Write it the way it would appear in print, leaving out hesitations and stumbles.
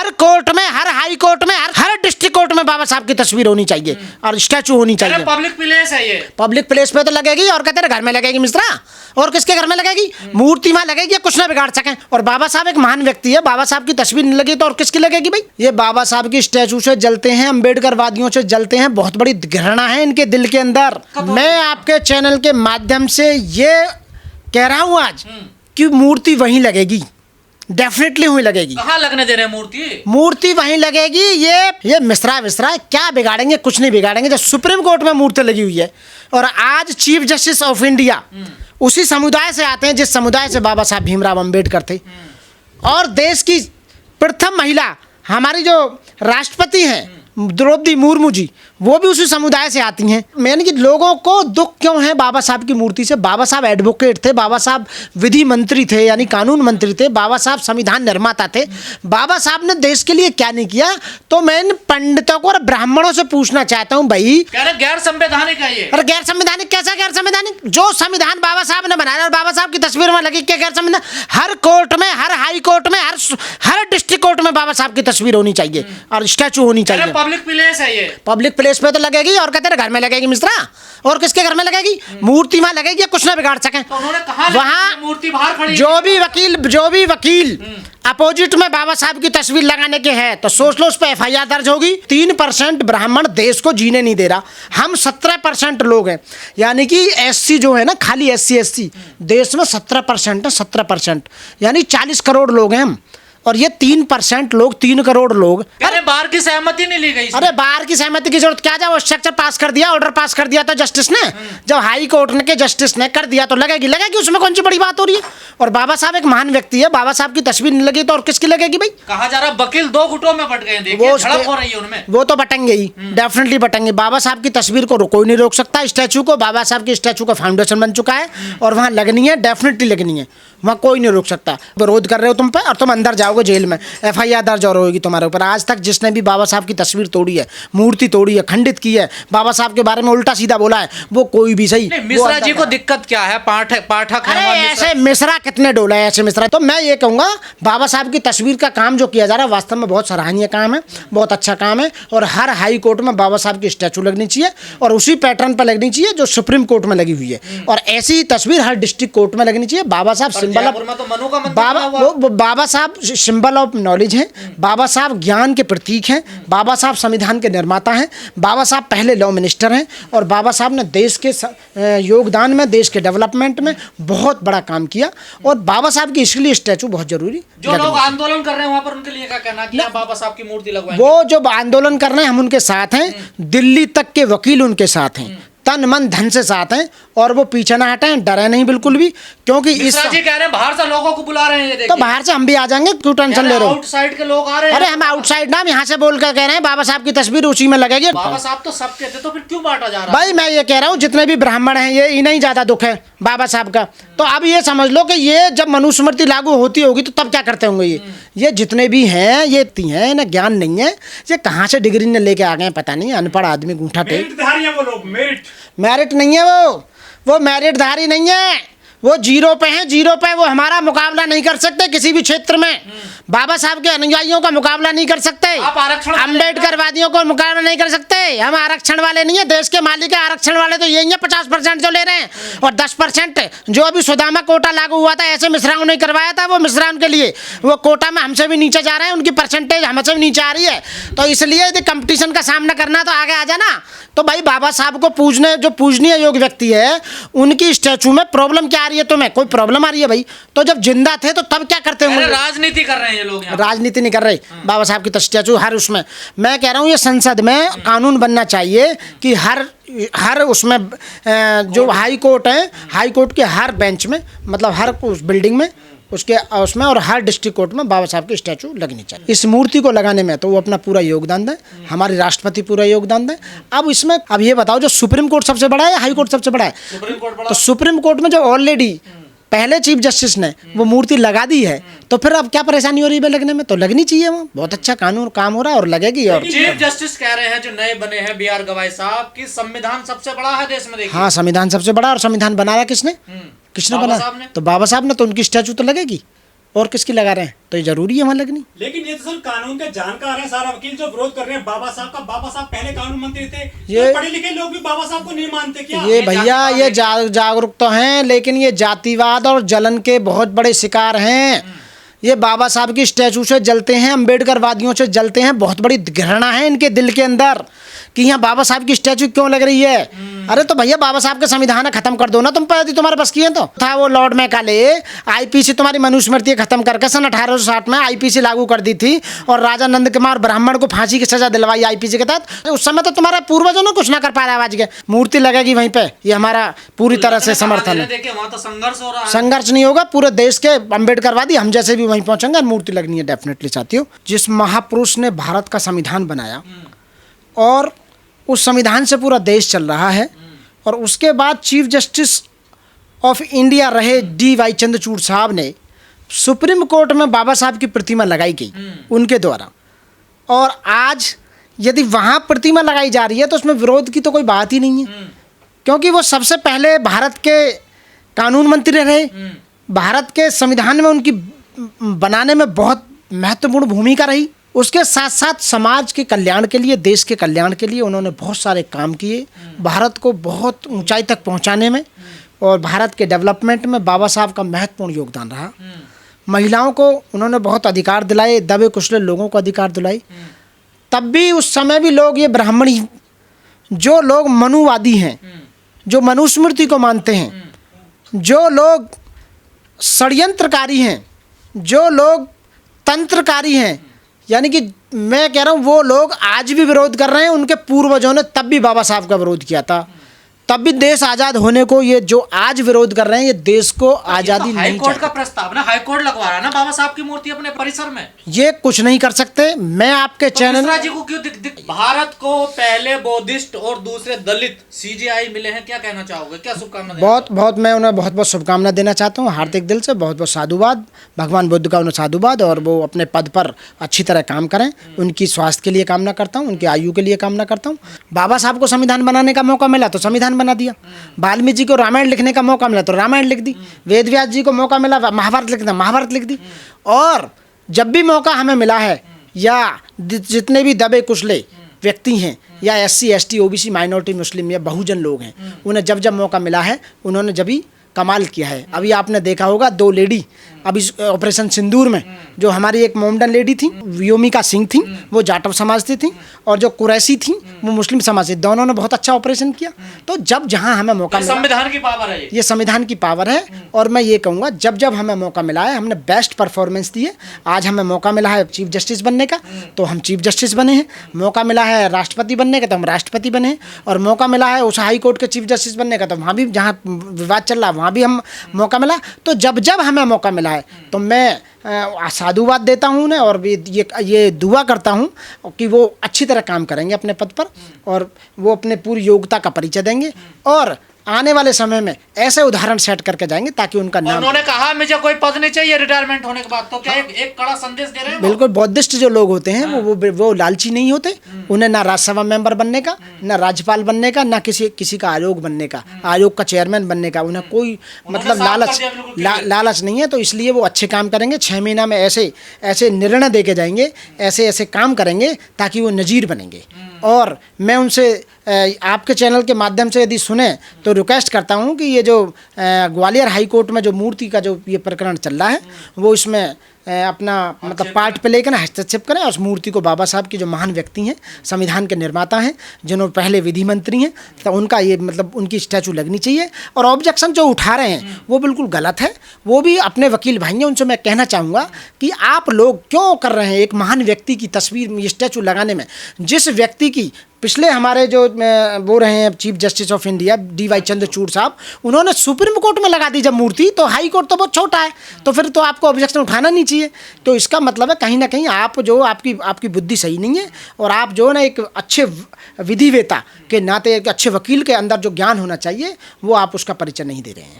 हर court में, हर high court में, हर district court में बाबा साहब की तस्वीर होनी चाहिए और स्टैचू होनी चाहिए। पब्लिक प्लेस है ये, पब्लिक प्लेस पे तो लगेगी, और कहते हैं घर में लगेगी मिश्रा, और किसके घर में लगेगी? मूर्ति वहां लगेगी, कुछ ना बिगाड़ सकें। और बाबा साहब एक महान व्यक्ति है, बाबा साहब की तस्वीर नहीं लगी तो और किसकी लगेगी भाई? ये बाबा साहब की स्टैचू से जलते हैं, अम्बेडकर वादियों से जलते हैं, बहुत बड़ी घृणा है इनके दिल के अंदर। मैं आपके चैनल के माध्यम से ये कह रहा हूं आज कि मूर्ति वहीं लगेगी, डेफिनेटली वहीं लगेगी। कहाँ लगने दे रहे हैं मूर्ति? मूर्ति वहीं लगेगी। ये मिश्रा विश्रा क्या बिगाड़ेंगे? कुछ नहीं बिगाड़ेंगे। जब सुप्रीम कोर्ट में मूर्ति लगी हुई है और आज चीफ जस्टिस ऑफ इंडिया उसी समुदाय से आते हैं जिस समुदाय से बाबा साहब भीमराव अंबेडकर थे, और देश की प्रथम महिला हमारी जो राष्ट्रपति हैं द्रौपदी मुर्मू जी, वो भी उसी समुदाय से आती हैं। मैंने कि लोगों को दुख क्यों है बाबा साहब की मूर्ति से? बाबा साहब एडवोकेट थे, बाबा साहब विधि मंत्री थे यानी कानून मंत्री थे, बाबा साहब संविधान निर्माता थे। बाबा साहब ने देश के लिए क्या नहीं किया? तो मैं इन पंडितों को और ब्राह्मणों से पूछना चाहता हूँ भाई, गैर संवैधानिक है ये। अरे गैर संवैधानिक कैसा गैर संवैधानिक? जो संविधान बाबा साहब ने बनाया और बाबा साहब की तस्वीर में लगी, क्या गैर संविधान? हर कोर्ट में, हर हाई कोर्ट में, हर डिस्ट्रिक्ट कोर्ट में बाबा साहब की तस्वीर होनी चाहिए और स्टैचू होनी चाहिए। पब्लिक प्लेस है ये, पब्लिक प्लेस पे तो लगेगी, और कहते हैं घर में लगेगी मिश्रा, और किसके घर में लगेगी? मूर्ति वहां लगेगी, कुछ ना बिगाड़ सकें। तो उन्होंने कहा वहां मूर्ति बाहर खड़ी, जो भी वकील अपोजिट में बाबा साहब की तस्वीर लगाने के हैं तो सोच लो उस पर एफआईआर दर्ज होगी। 3% ब्राह्मण देश को जीने नहीं दे रहा। हम 17% लोग हैं, यानी कि एससी जो है ना, खाली एससी देश में 17% है, 17% यानी 40 करोड़ लोग हैं हम, और ये 3% लोग, 3 करोड़ लोग। अरे बार की सहमति नहीं ली गई। अरे बार की सहमति की जरूरत क्या? जब स्ट्रक्चर पास कर दिया, ऑर्डर पास कर दिया तो जस्टिस ने, जब हाई कोर्ट के जस्टिस ने कर दिया तो लगेगी, उसमें कौन सी बड़ी बात हो रही है? और बाबा साहब एक महान व्यक्ति है, बाबा साहब की तस्वीर नहीं लगी तो और किसकी लगेगी भाई? कहा जा रहा वकील 2 गुटों में बट गए, देखिए झड़प हो रही है उनमें। वो तो बटेंगे ही, डेफिनेटली बटेंगे। बाबा साहब की तस्वीर को कोई नहीं रोक सकता। स्टैचू को, बाबा साहब की स्टैचू का फाउंडेशन बन चुका है और वहां लगनी है, डेफिनेटली लगनी है, वहां कोई नहीं रोक सकता। विरोध कर रहे हो तुम पे और तुम अंदर जाओगे जेल में, एफआईआर दर्ज और होगी तुम्हारे ऊपर। आज तक जिसने भी बाबा साहब की तस्वीर तोड़ी है, मूर्ति तोड़ी है, खंडित की है, बाबा साहब के बारे में उल्टा सीधा बोला है, वो कोई भी सही। मिश्रा जी को दिक्कत क्या है? पाठक अरे ऐसे मिश्रा कितने डोला है ऐसे मिश्रा। तो मैं ये कहूंगा बाबा साहब की तस्वीर का काम जो किया जा रहा है वास्तव में बहुत सराहनीय काम है, बहुत अच्छा काम है, और हर हाई कोर्ट में बाबा साहब की स्टैचू लगनी चाहिए और उसी पैटर्न पर लगनी चाहिए जो सुप्रीम कोर्ट में लगी हुई है, और ऐसी ही तस्वीर हर डिस्ट्रिक्ट कोर्ट में लगनी चाहिए। बाबा साहब सिंबल ऑफ बाबा साहब सिंबल ऑफ नॉलेज हैं, बाबा साहब ज्ञान के प्रतीक हैं, बाबा साहब संविधान के निर्माता हैं, बाबा साहब पहले लॉ मिनिस्टर हैं, और बाबा साहब ने देश के योगदान में, देश के डेवलपमेंट में बहुत बड़ा काम किया, और बाबा साहब की इसलिए स्टैचू बहुत जरूरी। जो लोग आंदोलन कर रहे हैं वहां पर उनके लिए क्या कहना कि बाबा साहब की मूर्ति लगवाएंगे? वो जो आंदोलन कर रहे हैं हम उनके साथ हैं, दिल्ली तक के वकील उनके साथ हैं, तन मन धन से साथ हैं, और वो पीछे ना हटें, डरे नहीं बिल्कुल भी, क्योंकि इस जी कह रहे हैं बाहर से लोगों को बुला रहे हैं, ये देखिए। तो बाहर से हम भी आ जाएंगे, क्यों टेंशन ले रहे हो? आउटसाइड के लोग आ रहे हैं। अरे हम आउटसाइड ना, यहाँ से बोल कर कह रहे हैं बाबा साहब की तस्वीर उसी में लगेगी। बाबा साहब तो सब कहते, तो फिर क्यों बांटा जा रहा है? भाई मैं ये कह रहा हूँ जितने भी ब्राह्मण हैं ये इन्हें ही ज्यादा दुख है बाबा साहब का। तो अब ये समझ लो कि ये जब मनुस्मृति लागू होती होगी तो तब क्या करते होंगे ये जितने भी हैं, ये हैं, इन्हें ज्ञान नहीं है, ये कहाँ से डिग्री ने लेके आ गए पता नहीं, अनपढ़ आदमी गूंठा टेक। मेरिट नहीं है, वो मेरिटधारी नहीं है, वो जीरो पे हैं, जीरो पे। वो हमारा मुकाबला नहीं कर सकते किसी भी क्षेत्र में, बाबा साहब के अनुयायियों का मुकाबला नहीं कर सकते, अम्बेडकर वादियों को मुकाबला नहीं कर सकते। हम आरक्षण वाले नहीं है, देश के मालिक है। आरक्षण वाले तो यही है 50% जो ले रहे हैं, और 10% जो अभी सुदामा कोटा लागू हुआ था, ऐसे मिश्राओं ने करवाया था, वो मिश्राओं के लिए वो कोटा में हमसे भी नीचे जा रहे हैं, उनकी परसेंटेज हमसे भी नीचे आ रही है। तो इसलिए यदि कंपटीशन का सामना करना तो आगे आ जाना। तो भाई बाबा साहब को पूजने, जो पूजनीय योग्य व्यक्ति है, उनकी स्टैचू में प्रॉब्लम क्या आ रही है? तुम्हें कोई प्रॉब्लम आ रही है भाई? तो जब जिंदा थे तो तब क्या करते होंगे? राजनीति कर रहे हैं ये लोग, राजनीति नहीं कर रहे। बाबा साहब की स्टैचू हर उसमें, मैं कह रहा हूँ ये संसद में कानून बनना चाहिए कि हर उसमें जो हाई कोर्ट है, हाई कोर्ट के हर बेंच में, मतलब हर उस बिल्डिंग में, उसमें और हर डिस्ट्रिक्ट कोर्ट में बाबा साहब की स्टैचू लगनी चाहिए। इस मूर्ति को लगाने में तो वो अपना पूरा योगदान दें, हमारे राष्ट्रपति पूरा योगदान दें। अब इसमें अब ये बताओ, जो सुप्रीम कोर्ट सबसे बड़ा है या हाई कोर्ट सबसे बड़ा है? तो सुप्रीम कोर्ट में जो ऑलरेडी पहले चीफ जस्टिस ने वो मूर्ति लगा दी है, तो फिर अब क्या परेशानी हो रही है लगने में? तो लगनी चाहिए, वो बहुत अच्छा कानून काम हो रहा है और लगेगी। और चीफ जस्टिस कह रहे हैं जो नए बने हैं BR गवाई साहब की, संविधान सबसे बड़ा है देश में, देखिए। हाँ, संविधान सबसे बड़ा, और संविधान बनाया किसने? किसने बनाया? तो बाबा साहब ने, तो उनकी स्टैचू तो लगेगी। और किसकी लगा रहे हैं? तो ये जरूरी है वहाँ लगनी। लेकिन ये तो सर कानून के जानकार हैं, सारा वकील जो विरोध कर रहे हैं बाबा साहब का। बाबा साहब पहले कानून मंत्री थे, ये तो पढ़े लिखे लोग भी बाबा साहब को नहीं मानते क्या? ये भैया ये जागरूक तो हैं, लेकिन ये जातिवाद और जलन के बहुत बड़े शिकार हैं। ये बाबा साहब की स्टैचू से जलते हैं, अम्बेडकर वादियों से जलते हैं। बहुत बड़ी घृणा है इनके दिल के अंदर कि यहाँ बाबा साहब की स्टैचू क्यों लग रही है। अरे तो भैया बाबा साहब के संविधान खत्म कर दो ना तुम, यदि तुम्हारे बस की है तो। था वो लॉर्ड मैकाले आईपीसी तुम्हारी मनुस्मृति खत्म करके सन 1860 में आईपीसी लागू कर दी थी और राजा नंद कुमार ब्राह्मण को फांसी की सजा दिलवाई आईपीसी के तहत। उस समय तो तुम्हारा पूर्वजों ने कुछ ना कर पाया, आवाज के मूर्ति लगेगी वहीं पे, ये हमारा पूरी तरह से समर्थन है। देखिए वहाँ तो संघर्ष हो रहा है। संघर्ष नहीं होगा, पूरे देश के अम्बेडकरवादी हम जैसे भी वहीं पहुंचेंगे और मूर्ति लगनी है डेफिनेटली। साथियों, जिस महापुरुष ने भारत का संविधान बनाया और उस संविधान से पूरा देश चल रहा है, और उसके बाद चीफ जस्टिस ऑफ इंडिया रहे D.Y. चंद्रचूड़ साहब ने सुप्रीम कोर्ट में बाबा साहब की प्रतिमा लगाई गई उनके द्वारा, और आज यदि वहाँ प्रतिमा लगाई जा रही है तो उसमें विरोध की तो कोई बात ही नहीं है, क्योंकि वो सबसे पहले भारत के कानून मंत्री रहे। भारत के संविधान में उनकी बनाने में बहुत महत्वपूर्ण भूमिका रही। उसके साथ साथ समाज के कल्याण के लिए, देश के कल्याण के लिए उन्होंने बहुत सारे काम किए, भारत को बहुत ऊंचाई तक पहुंचाने में और भारत के डेवलपमेंट में बाबा साहब का महत्वपूर्ण योगदान रहा। महिलाओं को उन्होंने बहुत अधिकार दिलाए, दबे कुचले लोगों को अधिकार दिलाए। तब भी उस समय भी लोग ये ब्राह्मणी, जो लोग मनुवादी हैं, जो मनुस्मृति को मानते हैं, जो लोग षड्यंत्रकारी हैं, जो लोग तंत्रकारी हैं, यानी कि मैं कह रहा हूँ वो लोग आज भी विरोध कर रहे हैं। उनके पूर्वजों ने तब भी बाबा साहब का विरोध किया था, तब भी देश आज़ाद होने को ये जो आज विरोध कर रहे हैं, ये देश को आज़ादी नहीं हाई कोर्ट चाहिए। का प्रस्ताव ना, हाई कोर्ट लगवा रहा है ना बाबा साहब की मूर्ति अपने परिसर में। ये कुछ नहीं कर सकते। मैं आपके तो चैनल मिश्रा जी को क्यों भारत को पहले बौद्धिस्ट और दूसरे दलित सीजीआई मिले हैं, क्या कहना चाहोगे, क्या शुभकामना देना बहुत मैं उन्हें बहुत बहुत शुभकामना देना चाहता हूँ, हार्दिक दिल से बहुत बहुत साधुवाद। भगवान बुद्ध का उन्हें साधुवाद, और वो अपने पद पर अच्छी तरह काम करें। उनकी स्वास्थ्य के लिए कामना करता हूँ, उनकी आयु के लिए कामना करता हूँ। बाबा साहब को संविधान बनाने का मौका मिला तो संविधान बना दिया, वाल्मीकि जी को रामायण लिखने का मौका मिला तो रामायण लिख दी, वेद व्यास जी को मौका मिला महाभारत लिखना, महाभारत लिख दी। और जब भी मौका हमें मिला है, या जितने भी दबे कुचले व्यक्ति हैं, या SC ST OBC माइनॉरिटी मुस्लिम या बहुजन लोग हैं, उन्हें जब जब मौका मिला है उन्होंने जब ही कमाल किया है। अभी आपने देखा होगा 2 लेडी अभी ऑपरेशन सिंदूर में, जो हमारी एक मोमडन लेडी थी व्योमिका सिंह थी, वो जाटव समाज से थी, और जो कुरैशी थी वो मुस्लिम समाज से, दोनों ने बहुत अच्छा ऑपरेशन किया। तो जब जहां हमें मौका मिला, संविधान की पावर है, ये संविधान की पावर है। और मैं ये कहूँगा जब जब हमें मौका मिला है हमने बेस्ट परफॉर्मेंस दी है। आज हमें मौका मिला है चीफ जस्टिस बनने का तो हम चीफ जस्टिस बने हैं, मौका मिला है राष्ट्रपति बनने का तो हम राष्ट्रपति बने हैं, और मौका मिला है उस हाई कोर्ट के चीफ जस्टिस बनने का तो वहाँ भी, जहाँ विवाद चल रहा वहाँ भी हम मौका मिला। तो जब जब हमें मौका मिला है तो मैं साधुवाद देता हूँ उन्हें, और ये दुआ करता हूँ कि वो अच्छी तरह काम करेंगे अपने पद पर, और वो अपने पूरी योग्यता का परिचय देंगे, और आने वाले समय में ऐसे उदाहरण सेट करके जाएंगे ताकि उनका नाम। उन्होंने कहा मुझे कोई पद नहीं चाहिए रिटायरमेंट होने के बाद, तो क्या एक कड़ा संदेश दे रहे हैं? बिल्कुल, बौद्धिस्ट जो लोग होते हैं वो लालची नहीं होते। उन्हें ना राज्यसभा मेंबर बनने का, ना राज्यपाल बनने का, ना किसी का आयोग बनने का, आयोग का चेयरमैन बनने का, उन्हें कोई मतलब लालच नहीं है। तो इसलिए वो अच्छे काम करेंगे। 6 महीना में ऐसे निर्णय दे के जाएंगे, ऐसे काम करेंगे ताकि वो नज़ीर बनेंगे। और मैं उनसे आपके चैनल के माध्यम से यदि सुने तो रिक्वेस्ट करता हूं कि ये जो ग्वालियर हाई कोर्ट में जो मूर्ति का जो ये प्रकरण चल रहा है, वो इसमें अपना मतलब पार्ट पे लेकर हस्तक्षेप करें, और उस मूर्ति को बाबा साहब की जो महान व्यक्ति हैं, संविधान के निर्माता हैं, जिन्होंने पहले विधि मंत्री हैं, तो उनका ये मतलब उनकी स्टैचू लगनी चाहिए। और ऑब्जेक्शन जो उठा रहे हैं वो बिल्कुल गलत है, वो भी अपने वकील भाई हैं, उनसे मैं कहना चाहूँगा कि आप लोग क्यों कर रहे हैं एक महान व्यक्ति की तस्वीर स्टैचू लगाने में, जिस व्यक्ति की पिछले हमारे जो वो रहे हैं chief justice of India D.Y. Chandrachud साहब, उन्होंने सुप्रीम कोर्ट में लगा दी जब मूर्ति, तो हाई कोर्ट तो बहुत छोटा है, तो फिर तो आपको ऑब्जेक्शन उठाना नहीं चाहिए। तो इसका मतलब है कहीं ना कहीं आप जो आपकी बुद्धि सही नहीं है, और आप जो है ना एक अच्छे विधिवेता के नाते एक अच्छे वकील के अंदर जो ज्ञान होना चाहिए वो आप उसका परिचय नहीं दे रहे हैं।